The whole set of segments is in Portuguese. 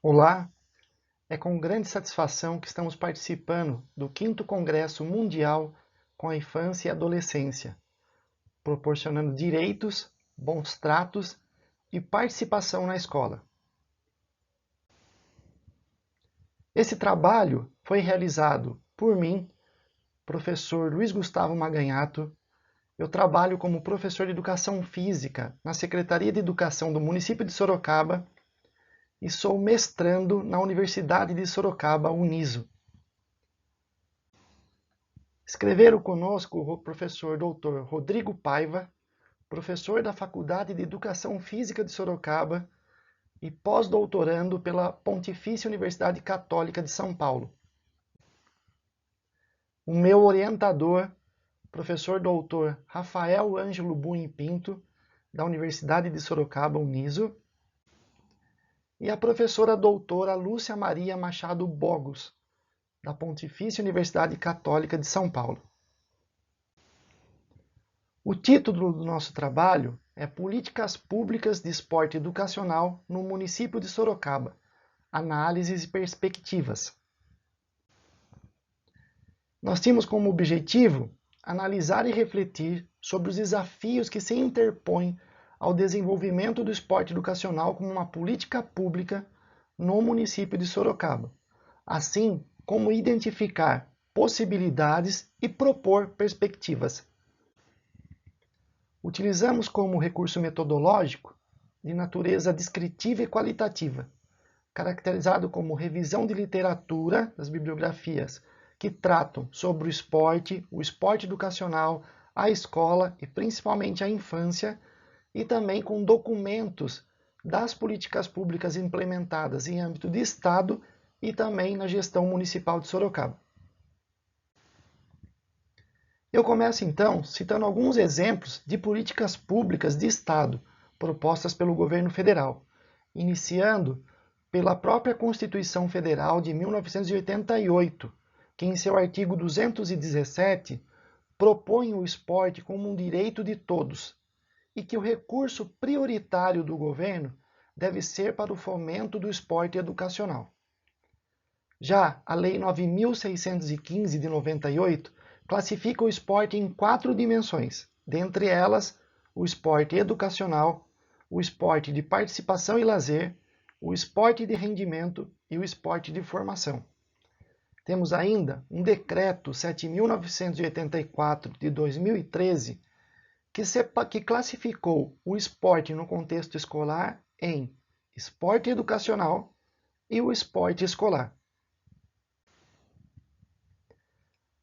Olá, é com grande satisfação que estamos participando do 5º Congresso Mundial com a Infância e Adolescência, proporcionando direitos, bons tratos e participação na escola. Esse trabalho foi realizado por mim, professor Luiz Gustavo Maganhato. Eu trabalho como professor de Educação Física na Secretaria de Educação do município de Sorocaba e sou mestrando na Universidade de Sorocaba, Uniso. Escreveram conosco o professor Dr. Rodrigo Paiva, professor da Faculdade de Educação Física de Sorocaba e pós-doutorando pela Pontifícia Universidade Católica de São Paulo. O meu orientador, professor Dr. Rafael Ângelo Buim Pinto, da Universidade de Sorocaba, Uniso, e a professora doutora Lúcia Maria Machado Bogos, da Pontifícia Universidade Católica de São Paulo. O título do nosso trabalho é Políticas Públicas de Esporte Educacional no município de Sorocaba, Análises e Perspectivas. Nós tínhamos como objetivo analisar e refletir sobre os desafios que se interpõem ao desenvolvimento do esporte educacional como uma política pública no município de Sorocaba, assim como identificar possibilidades e propor perspectivas. Utilizamos como recurso metodológico de natureza descritiva e qualitativa, caracterizado como revisão de literatura das bibliografias que tratam sobre o esporte educacional, a escola e principalmente a infância, e também com documentos das políticas públicas implementadas em âmbito de Estado e também na gestão municipal de Sorocaba. Eu começo então citando alguns exemplos de políticas públicas de Estado propostas pelo governo federal, iniciando pela própria Constituição Federal de 1988, que em seu artigo 217 propõe o esporte como um direito de todos e que o recurso prioritário do governo deve ser para o fomento do esporte educacional. Já a Lei 9.615 de 98 classifica o esporte em 4 dimensões, dentre elas o esporte educacional, o esporte de participação e lazer, o esporte de rendimento e o esporte de formação. Temos ainda um decreto 7.984 de 2013 que classificou o esporte no contexto escolar em esporte educacional e o esporte escolar.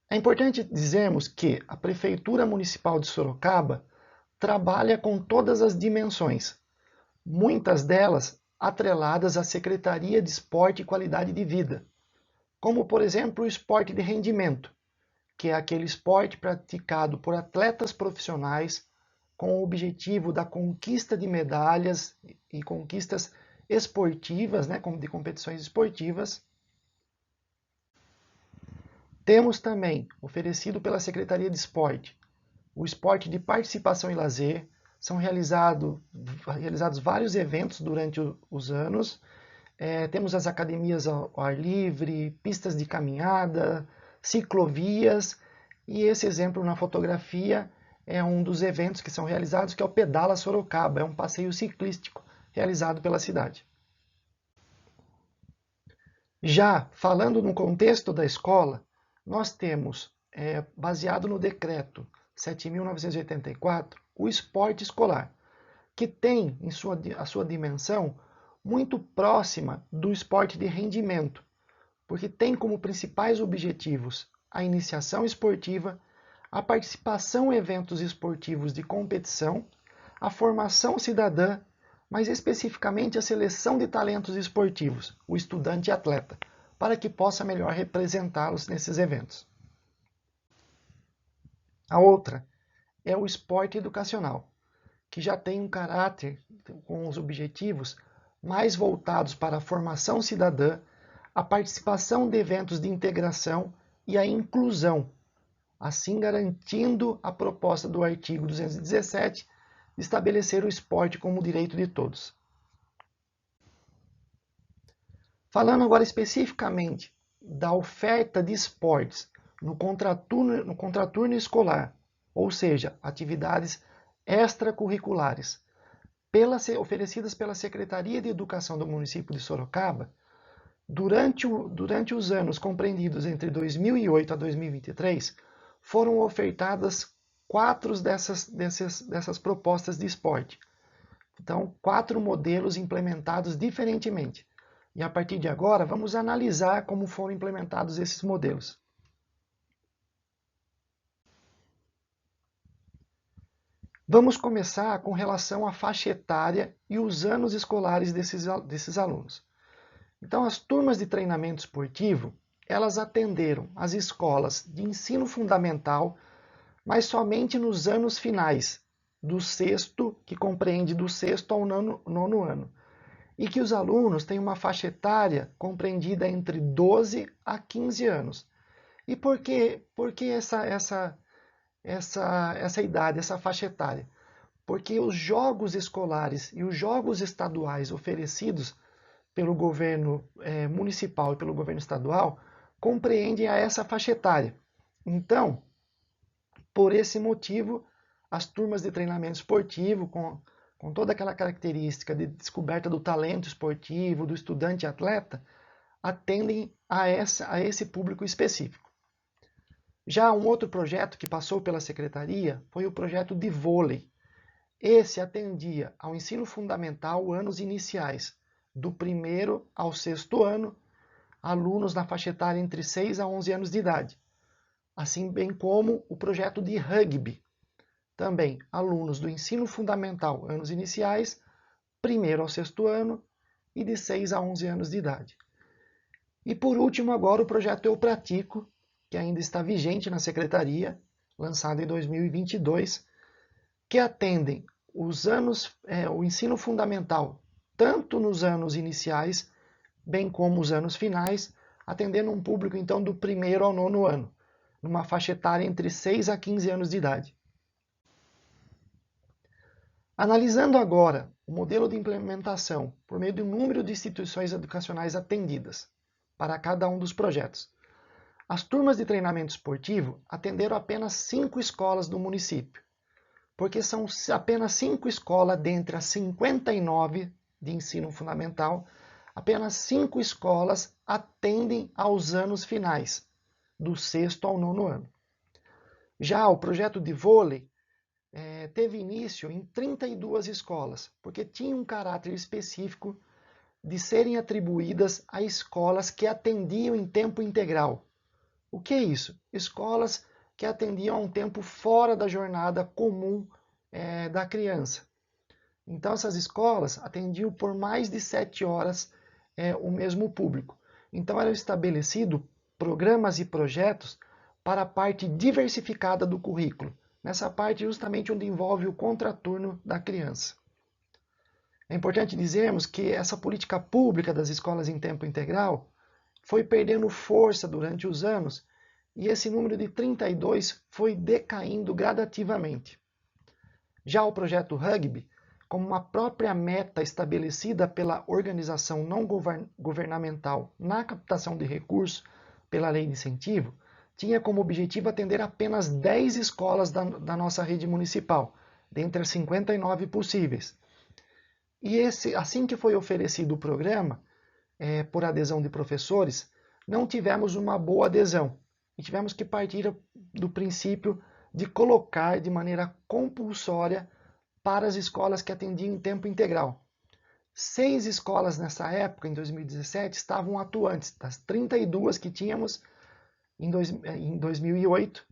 É importante dizermos que a Prefeitura Municipal de Sorocaba trabalha com todas as dimensões, muitas delas atreladas à Secretaria de Esporte e Qualidade de Vida, como, por exemplo, o esporte de rendimento, que é aquele esporte praticado por atletas profissionais com o objetivo da conquista de medalhas e conquistas esportivas, de competições esportivas. Temos também, oferecido pela Secretaria de Esporte, o esporte de participação e lazer. São realizados vários eventos durante os anos. Temos as academias ao ar livre, pistas de caminhada, ciclovias, e esse exemplo na fotografia é um dos eventos que são realizados, que é o Pedala Sorocaba, é um passeio ciclístico realizado pela cidade. Já falando no contexto da escola, nós temos, baseado no decreto 7.984, o esporte escolar, que tem a sua dimensão muito próxima do esporte de rendimento, porque tem como principais objetivos a iniciação esportiva, a participação em eventos esportivos de competição, a formação cidadã, mas especificamente a seleção de talentos esportivos, o estudante e atleta, para que possa melhor representá-los nesses eventos. A outra é o esporte educacional, que já tem um caráter com os objetivos mais voltados para a formação cidadã, a participação de eventos de integração e a inclusão, assim garantindo a proposta do artigo 217 de estabelecer o esporte como direito de todos. Falando agora especificamente da oferta de esportes no contraturno escolar, ou seja, atividades extracurriculares, oferecidas pela Secretaria de Educação do município de Sorocaba, durante os anos compreendidos entre 2008 a 2023, foram ofertadas 4 dessas propostas de esporte. Então, 4 modelos implementados diferentemente. E a partir de agora, vamos analisar como foram implementados esses modelos. Vamos começar com relação à faixa etária e os anos escolares desses alunos. Então, as turmas de treinamento esportivo, elas atenderam as escolas de ensino fundamental, mas somente nos anos finais, do sexto, que compreende do sexto ao nono ano, e que os alunos têm uma faixa etária compreendida entre 12 a 15 anos. E por que essa idade, essa faixa etária? Porque os jogos escolares e os jogos estaduais oferecidos pelo governo municipal e pelo governo estadual compreendem a essa faixa etária. Então, por esse motivo, as turmas de treinamento esportivo, com toda aquela característica de descoberta do talento esportivo, do estudante atleta, atendem a esse público específico. Já um outro projeto que passou pela secretaria foi o projeto de vôlei. Esse atendia ao ensino fundamental, anos iniciais, do 1º ao 6º ano, alunos na faixa etária entre 6 a 11 anos de idade. Assim bem como o projeto de rugby. Também alunos do ensino fundamental, anos iniciais, 1º ao 6º ano e de 6 a 11 anos de idade. E por último agora o projeto Eu Pratico, que ainda está vigente na secretaria, lançado em 2022, que atendem o ensino fundamental, tanto nos anos iniciais, bem como os anos finais, atendendo um público então do 1º ao 9º ano, numa faixa etária entre 6 a 15 anos de idade. Analisando agora o modelo de implementação por meio de um número de instituições educacionais atendidas para cada um dos projetos, as turmas de treinamento esportivo atenderam apenas 5 escolas do município, porque são apenas 5 escolas dentre as 59 de ensino fundamental, apenas 5 escolas atendem aos anos finais, do 6º ao 9º ano. Já o projeto de vôlei teve início em 32 escolas, porque tinha um caráter específico de serem atribuídas a escolas que atendiam em tempo integral. O que é isso? Escolas que atendiam a um tempo fora da jornada comum da criança. Então essas escolas atendiam por mais de 7 horas o mesmo público. Então eram estabelecidos programas e projetos para a parte diversificada do currículo, nessa parte justamente onde envolve o contraturno da criança. É importante dizermos que essa política pública das escolas em tempo integral foi perdendo força durante os anos e esse número de 32 foi decaindo gradativamente. Já o projeto Rugby, como uma própria meta estabelecida pela organização não governamental na captação de recursos pela lei de incentivo, tinha como objetivo atender apenas 10 escolas da nossa rede municipal, dentre as 59 possíveis. E assim que foi oferecido o programa, por adesão de professores, não tivemos uma boa adesão. E tivemos que partir do princípio de colocar de maneira compulsória para as escolas que atendiam em tempo integral. 6 escolas nessa época, em 2017, estavam atuantes, das 32 que tínhamos em 2008.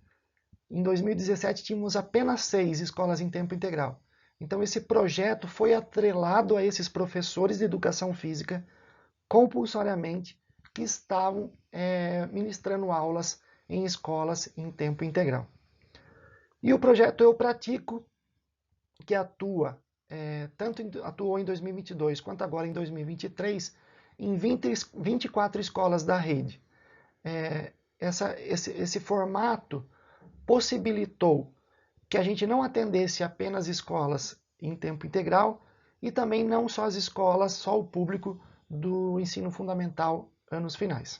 Em 2017, tínhamos apenas 6 escolas em tempo integral. Então, esse projeto foi atrelado a esses professores de educação física compulsoriamente que estavam ministrando aulas em escolas em tempo integral. E o projeto Eu Pratico, que atuou em 2022 quanto agora em 2023, em 24 escolas da rede. Esse formato possibilitou que a gente não atendesse apenas escolas em tempo integral e também não só as escolas, só o público do ensino fundamental anos finais.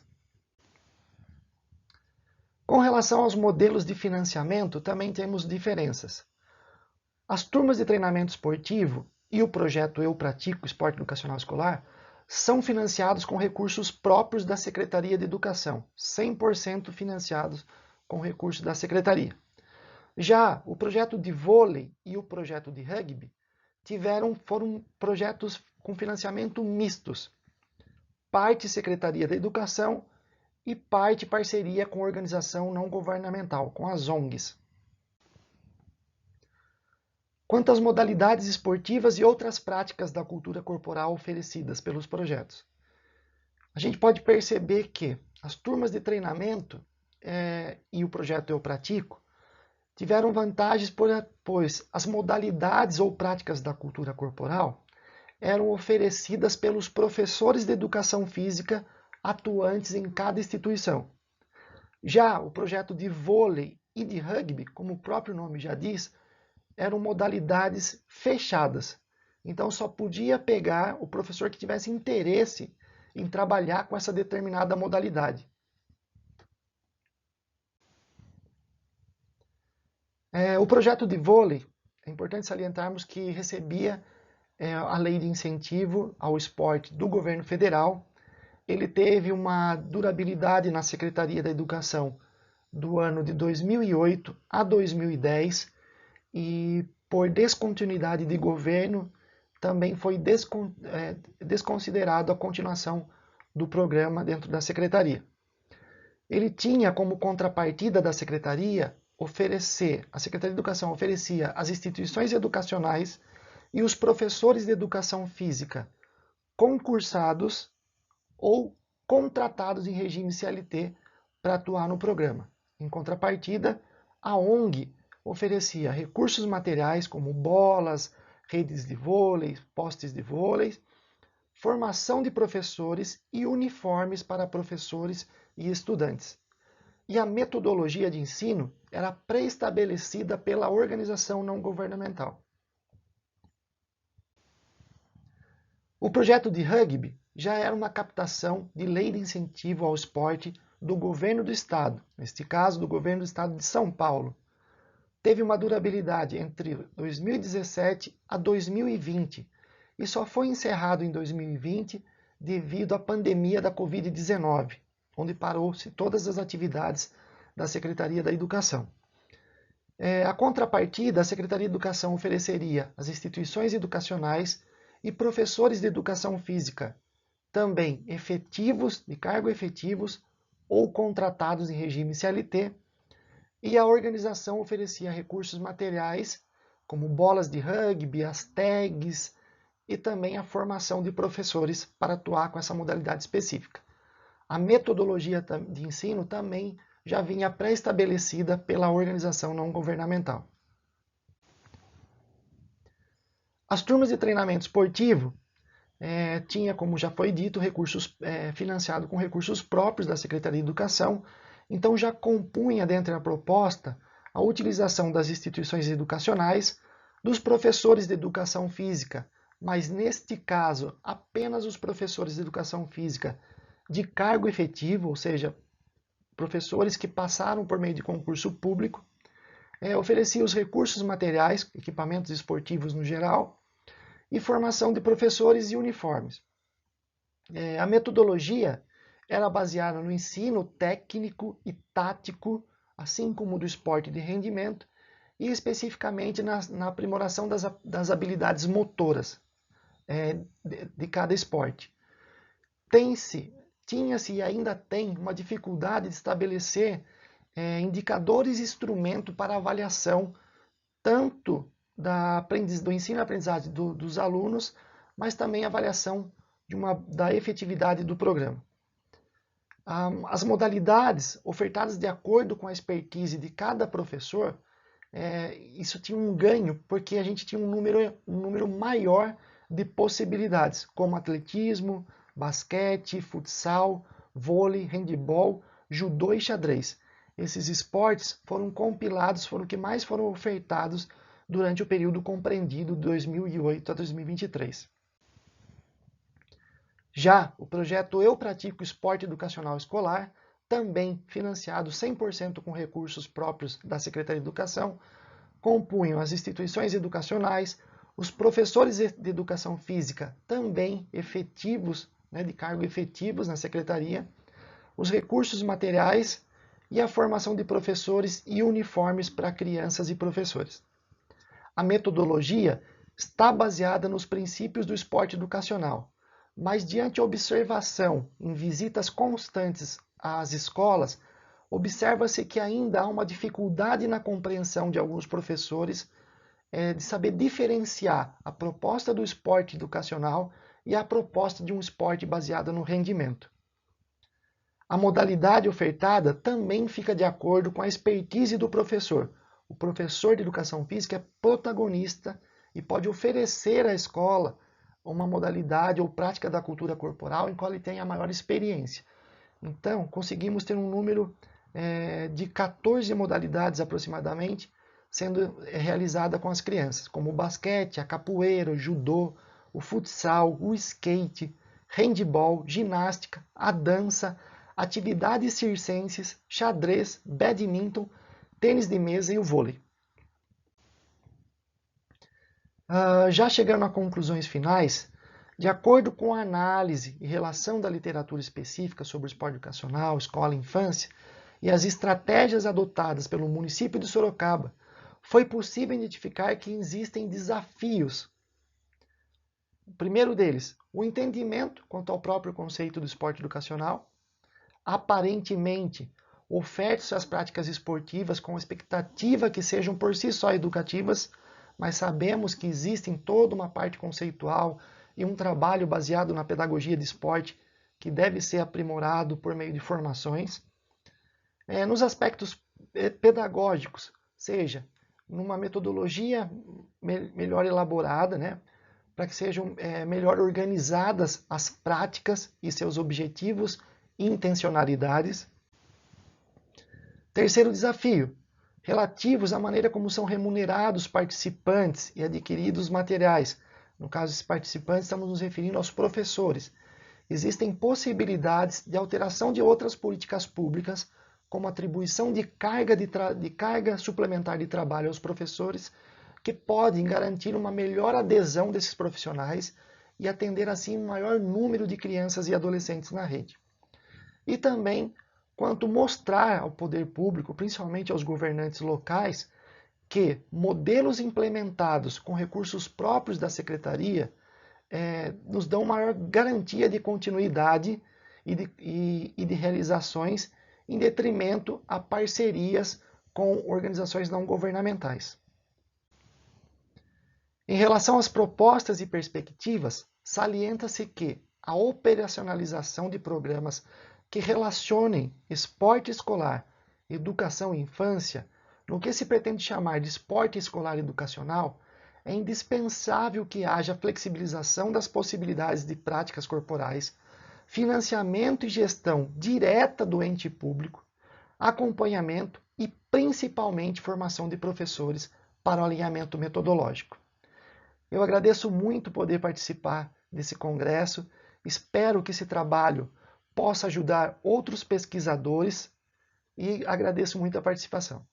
Com relação aos modelos de financiamento, também temos diferenças. As turmas de treinamento esportivo e o projeto Eu Pratico Esporte Educacional Escolar são financiados com recursos próprios da Secretaria de Educação, 100% financiados com recursos da Secretaria. Já o projeto de vôlei e o projeto de rugby foram projetos com financiamento mistos, parte Secretaria da Educação e parte parceria com organização não governamental, com as ONGs. Quanto às modalidades esportivas e outras práticas da cultura corporal oferecidas pelos projetos, a gente pode perceber que as turmas de treinamento e o projeto Eu Pratico tiveram vantagens, pois as modalidades ou práticas da cultura corporal eram oferecidas pelos professores de educação física atuantes em cada instituição. Já o projeto de vôlei e de rugby, como o próprio nome já diz, eram modalidades fechadas. Então só podia pegar o professor que tivesse interesse em trabalhar com essa determinada modalidade. O projeto de vôlei, é importante salientarmos que recebia a lei de incentivo ao esporte do governo federal. Ele teve uma durabilidade na Secretaria da Educação do ano de 2008 a 2010 e por descontinuidade de governo também foi desconsiderado a continuação do programa dentro da Secretaria. Ele tinha como contrapartida da Secretaria a Secretaria de Educação oferecia às instituições educacionais e os professores de educação física concursados ou contratados em regime CLT para atuar no programa. Em contrapartida, a ONG oferecia recursos materiais como bolas, redes de vôlei, postes de vôlei, formação de professores e uniformes para professores e estudantes. E a metodologia de ensino era pré-estabelecida pela organização não governamental. O projeto de rugby já era uma captação de lei de incentivo ao esporte do governo do estado, neste caso do governo do estado de São Paulo. Teve uma durabilidade entre 2017 a 2020 e só foi encerrado em 2020 devido à pandemia da Covid-19, onde parou-se todas as atividades da Secretaria da Educação. A contrapartida, a Secretaria de Educação ofereceria às instituições educacionais e professores de educação física, também efetivos, de cargo efetivos ou contratados em regime CLT, e a organização oferecia recursos materiais, como bolas de rugby, as tags e também a formação de professores para atuar com essa modalidade específica. A metodologia de ensino também já vinha pré-estabelecida pela organização não governamental. As turmas de treinamento esportivo tinha, como já foi dito, recursos financiado com recursos próprios da Secretaria de Educação, então já compunha dentro da proposta a utilização das instituições educacionais, dos professores de educação física, mas neste caso apenas os professores de educação física de cargo efetivo, ou seja, professores que passaram por meio de concurso público, oferecia os recursos materiais, equipamentos esportivos no geral, e formação de professores e uniformes. A metodologia era baseada no ensino técnico e tático, assim como do esporte de rendimento, e especificamente na aprimoração das habilidades motoras de cada esporte. Tinha-se e ainda tem uma dificuldade de estabelecer indicadores e instrumento para avaliação tanto do ensino e aprendizagem dos alunos, mas também avaliação da efetividade do programa. As modalidades ofertadas de acordo com a expertise de cada professor, isso tinha um ganho, porque a gente tinha um número maior de possibilidades, como atletismo, basquete, futsal, vôlei, handebol, judô e xadrez. Esses esportes foram compilados, foram os que mais foram ofertados durante o período compreendido de 2008 a 2023. Já o projeto Eu Pratico Esporte Educacional Escolar, também financiado 100% com recursos próprios da Secretaria de Educação, compunham as instituições educacionais, os professores de educação física também efetivos, de cargo efetivos na secretaria, os recursos materiais e a formação de professores e uniformes para crianças e professores. A metodologia está baseada nos princípios do esporte educacional, mas diante a observação em visitas constantes às escolas, observa-se que ainda há uma dificuldade na compreensão de alguns professores de saber diferenciar a proposta do esporte educacional e a proposta de um esporte baseado no rendimento. A modalidade ofertada também fica de acordo com a expertise do professor. O professor de educação física é protagonista e pode oferecer à escola uma modalidade ou prática da cultura corporal em qual ele tem a maior experiência. Então, conseguimos ter um número de 14 modalidades aproximadamente sendo realizada com as crianças, como o basquete, a capoeira, o judô, o futsal, o skate, handebol, ginástica, a dança, atividades circenses, xadrez, badminton, tênis de mesa e o vôlei. Já chegando a conclusões finais, de acordo com a análise e relação da literatura específica sobre o esporte educacional, escola e infância, e as estratégias adotadas pelo município de Sorocaba, foi possível identificar que existem desafios. O primeiro deles, o entendimento quanto ao próprio conceito do esporte educacional. Aparentemente, ofertam-se as práticas esportivas com a expectativa que sejam por si só educativas, mas sabemos que existe toda uma parte conceitual e um trabalho baseado na pedagogia de esporte que deve ser aprimorado por meio de formações. Nos aspectos pedagógicos, seja numa metodologia melhor elaborada, para que sejam melhor organizadas as práticas e seus objetivos e intencionalidades. Terceiro desafio, relativos à maneira como são remunerados os participantes e adquiridos materiais. No caso dos participantes, estamos nos referindo aos professores. Existem possibilidades de alteração de outras políticas públicas, como atribuição de carga suplementar de trabalho aos professores, que podem garantir uma melhor adesão desses profissionais e atender assim um maior número de crianças e adolescentes na rede. E também quanto mostrar ao poder público, principalmente aos governantes locais, que modelos implementados com recursos próprios da secretaria nos dão maior garantia de continuidade e de realizações em detrimento a parcerias com organizações não governamentais. Em relação às propostas e perspectivas, salienta-se que a operacionalização de programas que relacionem esporte escolar, educação e infância, no que se pretende chamar de esporte escolar educacional, é indispensável que haja flexibilização das possibilidades de práticas corporais, financiamento e gestão direta do ente público, acompanhamento e principalmente formação de professores para o alinhamento metodológico. Eu agradeço muito poder participar desse congresso, espero que esse trabalho possa ajudar outros pesquisadores e agradeço muito a participação.